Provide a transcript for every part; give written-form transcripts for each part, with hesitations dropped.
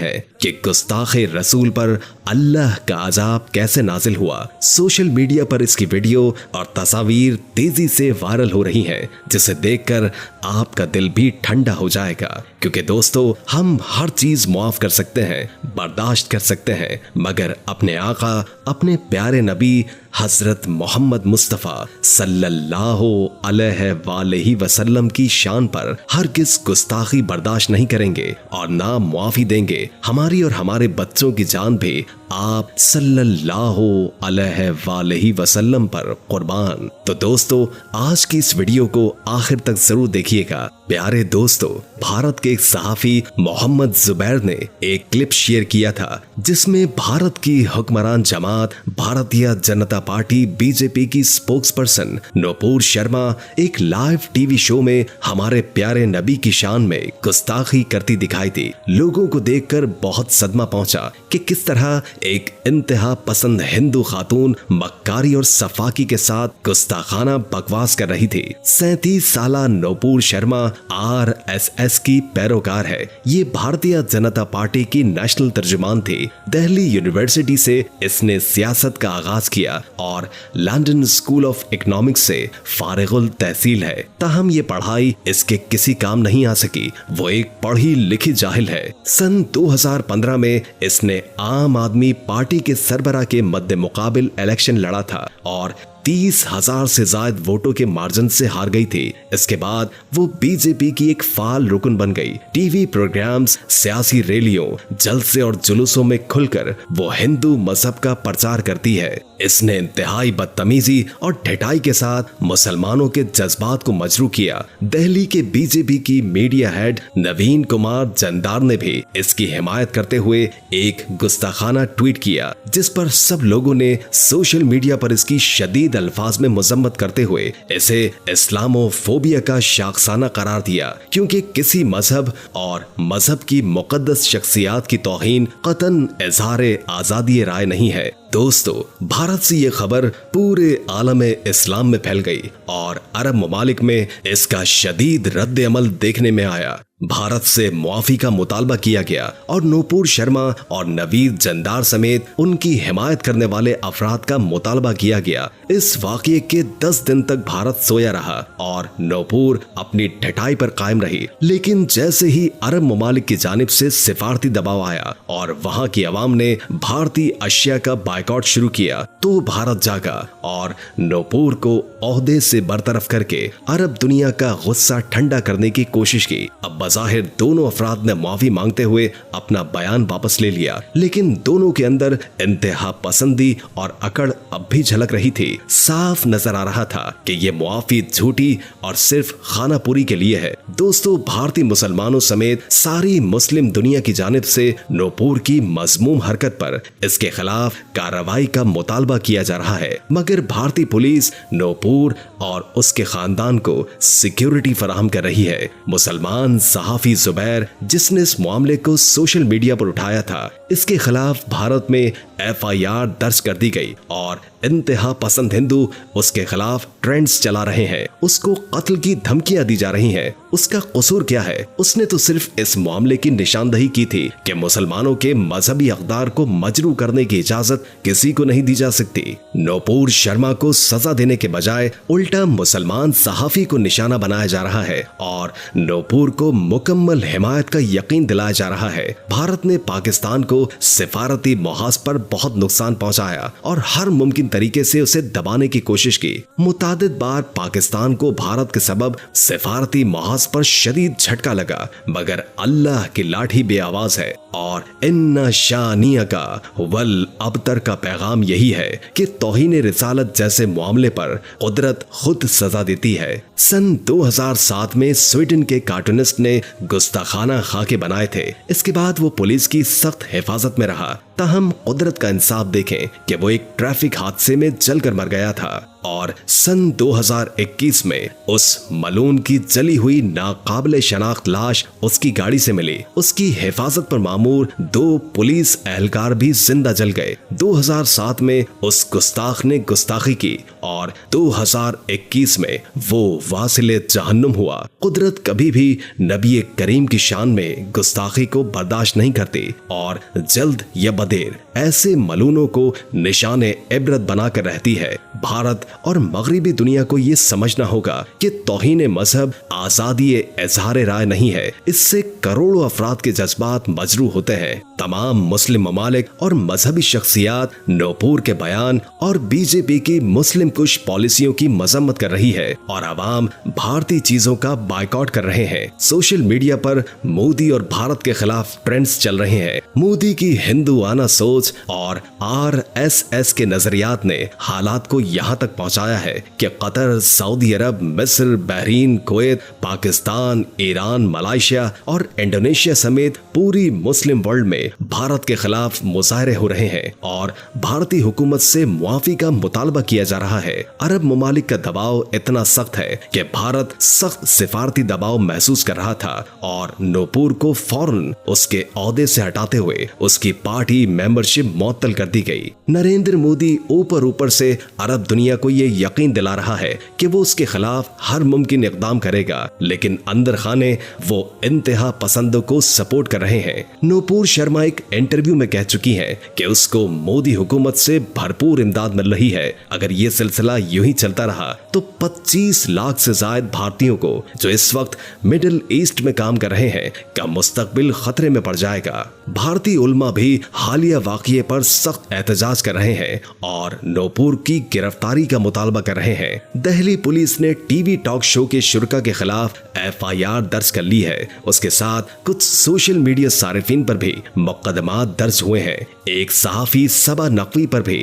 हैं कि गुस्ताखे रसूल पर अल्लाह का अजाब कैसे नाजिल हुआ। सोशल मीडिया पर इसकी वीडियो और तस्वीर तेजी से वायरल हो रही हैं, जिसे देखकर आपका दिल भी ठंडा हो जाएगा। क्योंकि दोस्तों, हम हर चीज माफ कर सकते हैं, बर्दाश्त कर सकते हैं, मगर अपने आका, अपने प्यारे नबी हजरत मोहम्मद मुस्तफ़ा सल्लल्लाहु अलैहि वसल्लम की शान पर हरगिज़ गुस्ताखी बर्दाश्त नहीं करेंगे और ना मुआफी देंगे। हमारी और हमारे बच्चों की जान भी आप सल्लल्लाहु अलैहि वसल्लम पर कुर्बान। तो दोस्तों, आज की इस वीडियो को आखिर तक जरूर देखिएगा। प्यारे दोस्तों, भारत के एक सहाफी मोहम्मद जुबैर ने एक क्लिप शेयर किया था, जिसमें भारत की हुक्मरान जमात भारतीय जनता पार्टी बीजेपी की स्पोक्स पर्सन नूपुर शर्मा एक लाइव टीवी शो में हमारे प्यारे नबी की शान में गुस्ताखी करती दिखाई दी। लोगों को देखकर बहुत सदमा पहुंचा कि किस तरह एक इंतहा पसंद हिंदू खातून मक्कारी और सफाकी के साथ गुस्ताखाना बकवास कर रही थी। 37 साला नूपुर शर्मा RSS की पैरोकार है। ये भारतीय जनता पार्टी की नेशनल तर्जुमान थी। दिल्ली यूनिवर्सिटी से इसने सियासत का आगाज किया और लंदन स्कूल ऑफ इकोनॉमिक्स से फारिगुल तहसील है। ताहम ये पढ़ाई इसके किसी काम नहीं आ सकी। वो एक पढ़ी लिखी जाहिल है। सन 2015 में इसने आम आदमी पार्टी के सरबराह के मद्दे मुकाबिल इलेक्शन लड़ा था और 30,000 से ज्यादा वोटों के मार्जिन से हार गई थी। इसके बाद वो बीजेपी की एक फाल रुकन बन गई। टीवी प्रोग्राम्स, सियासी रैलियों, जलसे और जुलूसों में खुलकर वो हिंदू मजहब का प्रचार करती है। इसने इंतहाई बदतमीजी और ढिठाई के साथ मुसलमानों के जज्बात को मजरू किया। दिल्ली के बीजेपी की मीडिया हेड नवीन कुमार जंदार ने भी इसकी हिमायत करते हुए एक गुस्ताखाना ट्वीट किया, जिस पर सब लोगों ने सोशल मीडिया पर इसकी शदीद अल्फाज में मजम्मत करते हुए इसे इस्लामोफोबिया का शाखसाना करार दिया, क्योंकि किसी मजहब और मजहब की मुकद्दस शख्सियात की तौहीन कतन इजहार आजादी राय नहीं है। दोस्तों, भारत से ये खबर पूरे आलम इस्लाम में फैल गई और अरब ममालिक में इसका शदीद रद्द अमल देखने में आया। भारत से मुआफी का मुतालबा किया गया और नूपुर शर्मा और नवीद जंदार समेत उनकी हिमायत करने वाले अफराद का मुतालबा किया गया। इस वाक़ये के 10 दिन तक भारत सोया रहा और नूपुर अपनी ढिठाई पर कायम रही। लेकिन जैसे ही अरब ममालिक की जानिब से सिफारती दबाव आया और वहां की अवाम ने भारतीय अशिया का बायकॉट शुरू किया, तो भारत जागा और नूपुर को ओहदे से बरतरफ करके अरब दुनिया का गुस्सा ठंडा करने की कोशिश की। अब जाहिर दोनों अफराद ने माफी मांगते हुए अपना बयान वापस ले लिया, लेकिन दोनों के अंदर इंतहा पसंदी और अकड़ अब भी झलक रही थी। साफ नजर आ रहा था कि ये मुआफी झूठी और सिर्फ खानापुरी के लिए है। दोस्तों, भारतीय मुसलमानों समेत सारी मुस्लिम दुनिया की जानिब से नूपुर की मजमूम हरकत पर इसके खिलाफ कार्रवाई का मुतालबा किया जा रहा है, मगर भारतीय पुलिस नूपुर और उसके खानदान को सिक्योरिटी फराहम कर रही है। मुसलमान सहाफी जुबैर, जिसने इस मामले को सोशल मीडिया पर उठाया था, इसके खिलाफ भारत में FIR दर्ज कर दी गई और इंतहा पसंद हिंदू उसके खिलाफ ट्रेंड्स चला रहे हैं। उसको कत्ल की धमकियां दी जा रही हैं। उसका कसूर क्या है? उसने तो सिर्फ इस मामले की निशानदही की थी कि मुसलमानों के मजहबी अक़दार को मजरू करने की इजाजत किसी को नहीं दी जा सकती। नूपुर शर्मा को सजा देने के बजाय उल्टा मुसलमान सहाफी को निशाना बनाया जा रहा है और नूपुर को मुकम्मल हिमायत का यकीन दिलाया जा रहा है। भारत ने पाकिस्तान को सिफारती मुहाज पर बहुत नुकसान पहुंचाया और हर मुमकिन तरीके से उसे दबाने की कोशिश की। मुतादिद बार पाकिस्तान को भारत के सबब सिफारती मुहाज पर शदीद झटका लगा, मगर अल्लाह की लाठी बेआवाज है और इन्ना शानिया का वल अबतर का पैगाम यही है कि तौहीन रिसालत जैसे मामले पर कुदरत खुद सजा देती है। सन 2007 में स्वीडन के कार्टूनिस्ट ने गुस्ताखाना खाके बनाए थे। इसके बाद वो पुलिस की सख्त हिफाजत में रहा। ताहम कुदरत का इंसाफ देखें कि वो एक ट्रैफिक हादसे में जलकर मर गया था। और सन 2021 में उस मलून की जली हुई नाकाबिले शनाख्त लाश उसकी गाड़ी से मिली। उसकी हिफाजत पर मामूर 2 पुलिस एहलकार भी जिंदा जल गए। 2007 में उस गुस्ताख ने गुस्ताखी की और 2021 में वो वासिले जहन्नुम हुआ। कुदरत कभी भी नबी करीम की शान में गुस्ताखी को बर्दाश्त नहीं करती और जल्द या बदेर ऐसे मलूनों को निशाने इबरत बनाकर रहती है। भारत और मगरिबी दुनिया को ये समझना होगा कि तौहीन मजहब आजादी इजहार राय नहीं है। इससे करोड़ों अफराद के जज्बात मजरू होते हैं। तमाम मुस्लिम ममालिक और मजहबी शख्सियात नूपुर के बयान और बीजेपी की मुस्लिम कुश पॉलिसियों की मजम्मत कर रही है और आवाम भारतीय चीजों का बायकॉट कर रहे हैं। सोशल मीडिया पर मोदी और भारत के खिलाफ ट्रेंड्स चल रहे हैं। मोदी की हिंदुआना सोच और RSS के नजरियात ने हालात को यहाँ तक पहुँचाया है कि कतर, सऊदी अरब, मिस्र, Bahrain, Kuwait, Pakistan, Iran, Malaysia और इंडोनेशिया समेत पूरी मुस्लिम वर्ल्ड में भारत के खिलाफ मुजाहरे हो रहे हैं और भारतीय हुकूमत से मुआफी का मुतालबा किया जा रहा है। अरब ममालिक का दबाव इतना सख्त है कि भारत सख्त सिफारती दबाव महसूस कर रहा था और नूपुर को फौरन उसके ओहदे से हटाते हुए उसकी पार्टी मेंबरशिप मुअत्तल कर दी गई। नरेंद्र मोदी ऊपर से अरब दुनिया को ये यकीन दिला रहा है कि वो उसके खिलाफ हर मुमकिन इक़दाम करेगा, लेकिन अंदर खाने वो इंतहा पसंदों को सपोर्ट कर रहे हैं। नूपुर शर्मा एक इंटरव्यू में कह चुकी हैं कि उसको मोदी हुकूमत से भरपूर इमदाद मिल रही है। अगर ये सिलसिला यूं ही चलता रहा तो 25 लाख से ज्यादा भारतीयों को जो इस वक्त मिडिल ईस्ट में काम कर रहे हैं का मुस्तकबिल खतरे में पड़ जाएगा। भारतीय उल्मा भी हालिया वाक़ये पर सख्त एहतजाज कर रहे हैं और नूपुर की गिरफ्तारी का मुतालबा कर रहे हैं। दिल्ली पुलिस ने टीवी टॉक शो के शुरका के खिलाफ FIR दर्ज कर ली है। उसके साथ कुछ सोशल मीडिया सारिफिन पर भी मुकदमा दर्ज हुए हैं। एक सहाफी सबा नकवी पर भी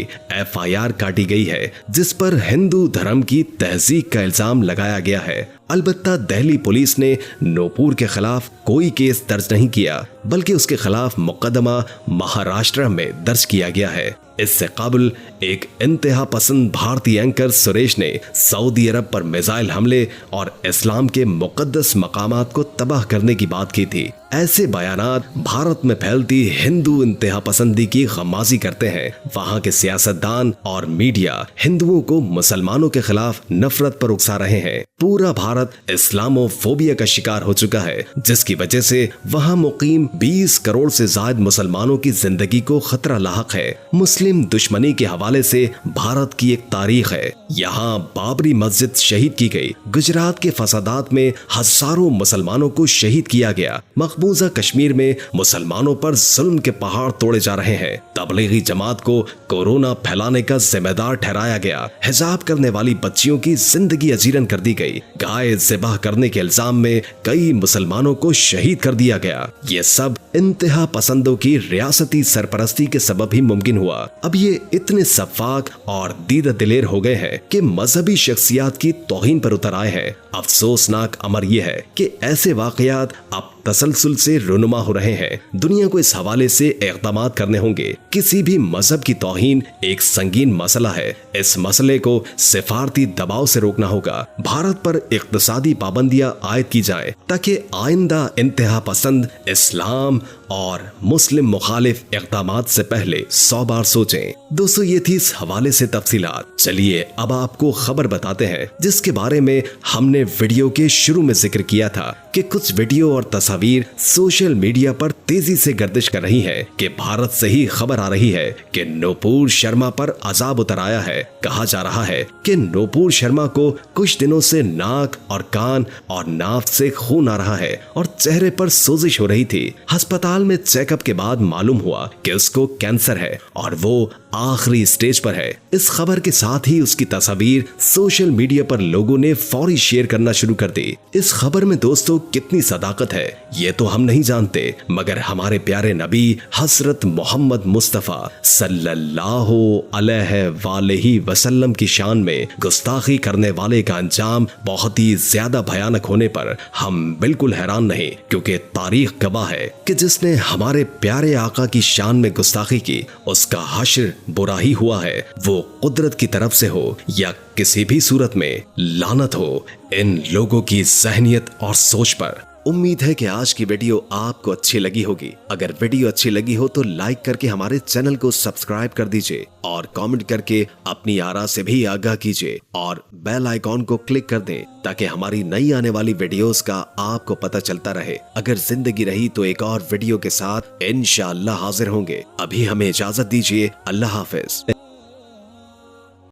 FIR काटी गई है, जिस पर हिंदू धर्म की तहजीक का इल्जाम लगाया गया है। अलबत्ता दिल्ली पुलिस ने नूपुर के खिलाफ कोई केस दर्ज नहीं किया, बल्कि उसके खिलाफ मुकदमा महाराष्ट्र में दर्ज किया गया है। इससे कबल एक इंतहा पसंद भारतीय एंकर सुरेश ने सऊदी अरब पर मिसाइल हमले और इस्लाम के मुकद्दस मकामात को तबाह करने की बात की थी। ऐसे बयानात भारत में फैलती हिंदू इंतहा पसंदी की गमाजी करते हैं। वहाँ के सियासतदान और मीडिया हिंदुओं को मुसलमानों के खिलाफ नफरत पर उकसा रहे हैं। पूरा भारत इस्लामोफोबिया का शिकार हो चुका है, जिसकी वजह से वहाँ मुकीम 20 करोड़ से ज्यादा मुसलमानों की जिंदगी को खतरा लाहक है। मुस्लिम दुश्मनी के हवाले से भारत की एक तारीख है। यहाँ बाबरी मस्जिद शहीद की गई, गुजरात के फसादात में हजारों मुसलमानों को शहीद किया गया, मकबूजा कश्मीर में मुसलमानों पर जुल्म के पहाड़ तोड़े जा रहे हैं, तबलीगी जमात को कोरोना फैलाने का जिम्मेदार ठहराया गया, हिजाब करने वाली बच्चियों की जिंदगी अजीरन कर दी गई, गाय ज़िबाह करने के इल्जाम में कई मुसलमानों को शहीद कर दिया गया। ये सब इंतहा पसंदों की रियासती सरपरस्ती के सबब ही मुमकिन हुआ। अब ये इतने सफाक और दीदा दिलेर हो गए हैं कि मजहबी शख्सियात की तौहीन पर उतर आए हैं। अफसोसनाक अमर यह है कि ऐसे वाकयात अब तसलसल से रुनुमा हो रहे हैं। दुनिया को इस हवाले से इक़दाम करने होंगे। किसी भी मजहब की तौहीन एक संगीन मसला है। इस मसले को सिफारती दबाव से रोकना होगा। भारत पर इक़्तिसादी पाबंदियां आयद की जाएं ताकि आइंदा इंतहा पसंद इस्लाम और मुस्लिम मुखालिफ इक़दामात से पहले 100 बार सोचें। दोस्तों, ये थी इस हवाले से तफसीलात। चलिए अब आपको खबर बताते हैं जिसके बारे में हमने वीडियो के शुरू में जिक्र किया था कि कुछ वीडियो और तस्वीर सोशल मीडिया पर तेजी से गर्दिश कर रही है कि भारत से ही खबर आ रही है कि नूपुर शर्मा पर अजाब उतर आया है। कहा जा रहा है कि नूपुर शर्मा को कुछ दिनों से नाक और कान और नाक से खून आ रहा है और चेहरे पर सोजिश हो रही थी। अस्पताल में चेकअप के बाद मालूम हुआ कि उसको कैंसर है और वो आखिरी स्टेज पर है। इस खबर के साथ ही उसकी तस्वीर सोशल मीडिया पर लोगों ने फौरी शेयर करना शुरू कर दी। इस खबर में दोस्तों कितनी सदाकत है ये तो हम नहीं जानते, मगर हमारे प्यारे नबी हजरत मोहम्मद मुस्तफा सल्लल्लाहु अलैहि वसल्लम की शान में गुस्ताखी करने वाले का अंजाम बहुत ही ज्यादा भयानक होने पर हम बिल्कुल हैरान नहीं, क्योंकि तारीख गवाह है कि जिसने हमारे प्यारे आका की शान में गुस्ताखी की उसका हश्र बुरा ही हुआ है, वो कुदरत की तरफ से हो या किसी भी सूरत में लानत हो इन लोगों की ज़हनियत और सोच पर। उम्मीद है कि आज की वीडियो आपको अच्छी लगी होगी। अगर वीडियो अच्छी लगी हो तो लाइक करके हमारे चैनल को सब्सक्राइब कर दीजिए और कमेंट करके अपनी आरा से भी आगाह कीजिए और बेल आइकॉन को क्लिक कर दें ताकि हमारी नई आने वाली वीडियोस का आपको पता चलता रहे। अगर जिंदगी रही तो एक और वीडियो के साथ इंशाअल्लाह हाजिर होंगे। अभी हमें इजाजत दीजिए। अल्लाह हाफिज।